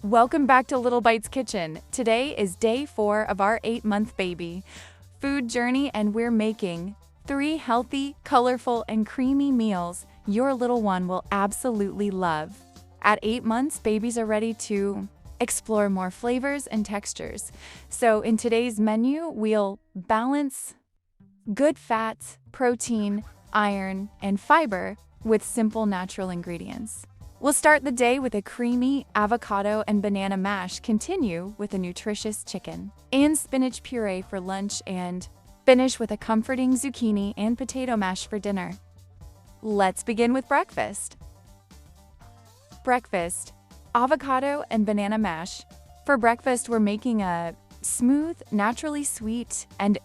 Welcome back to Little Bites Kitchen. Today is day 4 of our 8-month baby food journey, and we're making 3 healthy, colorful, and creamy meals your little one will absolutely love. At 8 months, babies are ready to explore more flavors and textures. So in today's menu, we'll balance good fats, protein, iron, and fiber with simple natural ingredients. We'll start the day with a creamy avocado and banana mash, continue with a nutritious chicken and spinach puree for lunch, and finish with a comforting zucchini and potato mash for dinner. Let's begin with breakfast. Breakfast: avocado and banana mash. For breakfast, we're making a smooth, naturally sweet, and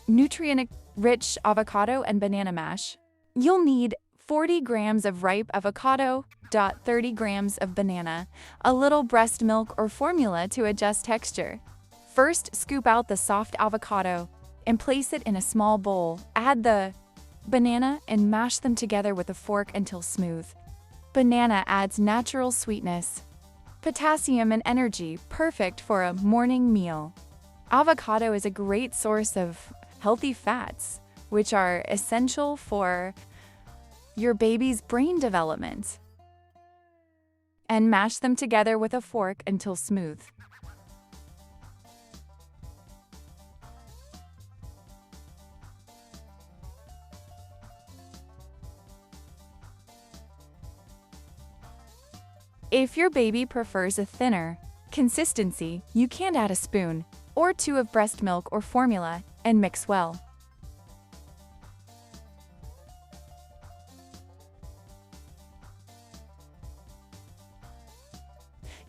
nutrient-rich avocado and banana mash. You'll need 40 grams of ripe avocado, 30 grams of banana, a little breast milk or formula to adjust texture. First, scoop out the soft avocado and place it in a small bowl. Add the banana and mash them together with a fork until smooth. Banana adds natural sweetness, potassium, and energy, perfect for a morning meal. Avocado is a great source of healthy fats, which are essential for your baby's brain development. And mash them together with a fork until smooth. If your baby prefers a thinner consistency, you can add a spoon or 2 of breast milk or formula and mix well.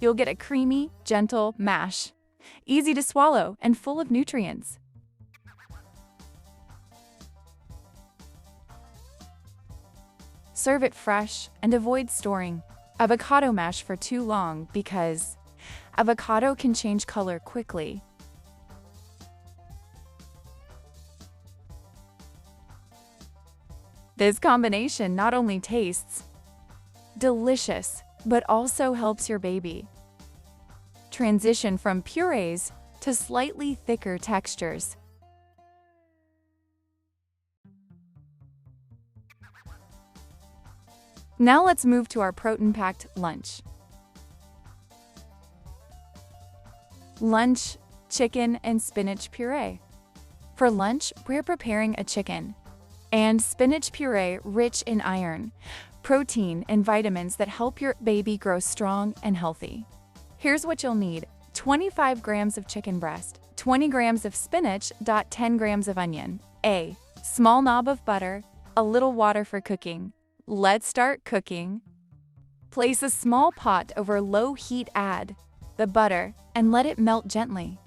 You'll get a creamy, gentle mash, easy to swallow and full of nutrients. Serve it fresh and avoid storing avocado mash for too long because avocado can change color quickly. This combination not only tastes delicious, but also helps your baby transition from purees to slightly thicker textures. Now let's move to our protein-packed lunch. Lunch: chicken and spinach puree. For lunch, we're preparing a chicken and spinach puree rich in iron, protein, and vitamins that help your baby grow strong and healthy. Here's what you'll need: 25 grams of chicken breast, 20 grams of spinach, 10 grams of onion, a small knob of butter, a little water for cooking. Let's start cooking. Place a small pot over low heat, add the butter, and let it melt gently.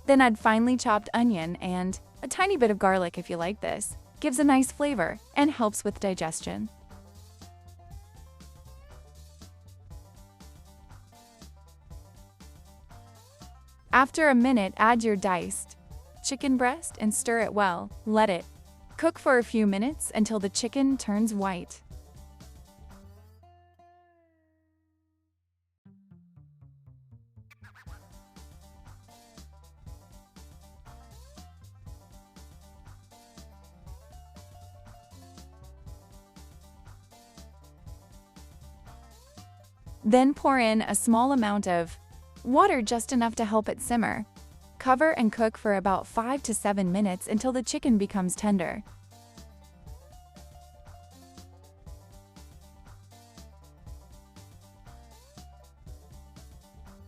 Then add finely chopped onion and a tiny bit of garlic if you like this. Gives a nice flavor and helps with digestion. After a minute, add your diced chicken breast and stir it well. Let it cook for a few minutes until the chicken turns white. Then pour in a small amount of water, just enough to help it simmer. Cover and cook for about 5 to 7 minutes until the chicken becomes tender.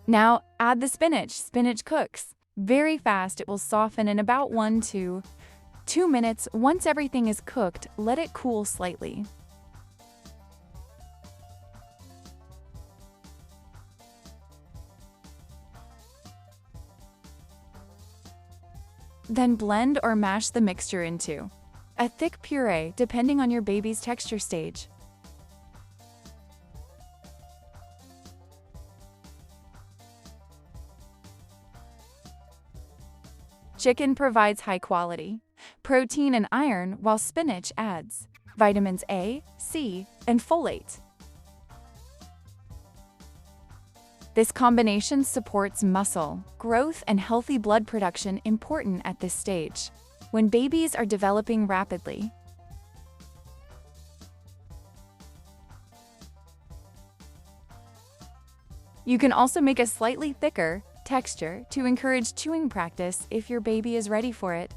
Now add the spinach. Spinach cooks very fast. It will soften in about 1 to 2 minutes. Once everything is cooked, let it cool slightly. Then blend or mash the mixture into a thick puree, depending on your baby's texture stage. Chicken provides high-quality protein and iron, while spinach adds vitamins A, C, and folate. This combination supports muscle growth and healthy blood production, important at this stage, when babies are developing rapidly. You can also make a slightly thicker texture to encourage chewing practice if your baby is ready for it.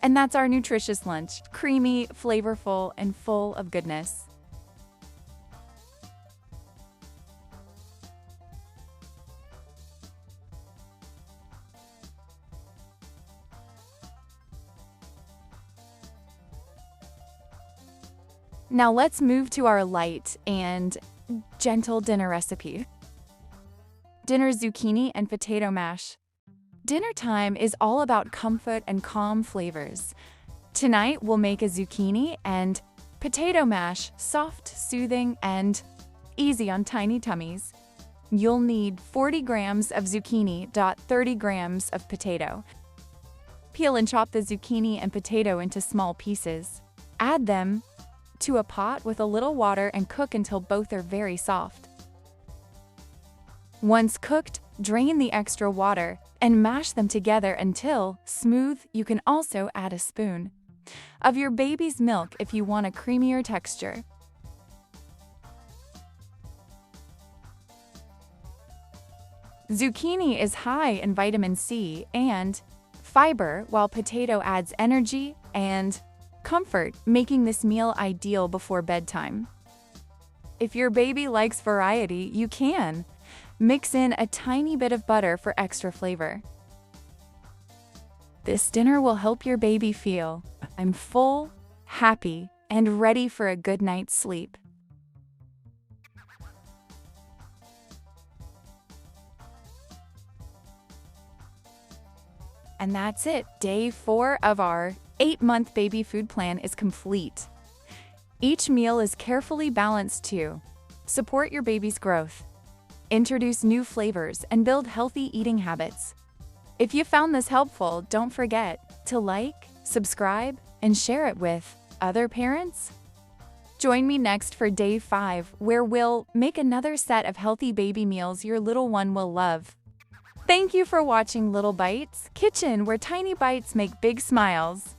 And that's our nutritious lunch, creamy, flavorful, and full of goodness. Now let's move to our light and gentle dinner recipe. Dinner zucchini and potato mash. Dinner time is all about comfort and calm flavors. Tonight we'll make a zucchini and potato mash, soft, soothing, and easy on tiny tummies. You'll need 40 grams of zucchini, 30 grams of potato. Peel and chop the zucchini and potato into small pieces. Add them to a pot with a little water and cook until both are very soft. Once cooked, drain the extra water and mash them together until smooth. You can also add a spoon of your baby's milk if you want a creamier texture. Zucchini is high in vitamin C and fiber, while potato adds energy and comfort, making this meal ideal before bedtime. If your baby likes variety, you can mix in a tiny bit of butter for extra flavor. This dinner will help your baby feel, "I'm full, happy, and ready for a good night's sleep." And that's it. Day 4 of our 8-month baby food plan is complete. Each meal is carefully balanced to support your baby's growth, introduce new flavors, and build healthy eating habits. If you found this helpful, don't forget to like, subscribe, and share it with other parents. Join me next for day 5, where we'll make another set of healthy baby meals your little one will love. Thank you for watching Little Bites Kitchen, where tiny bites make big smiles.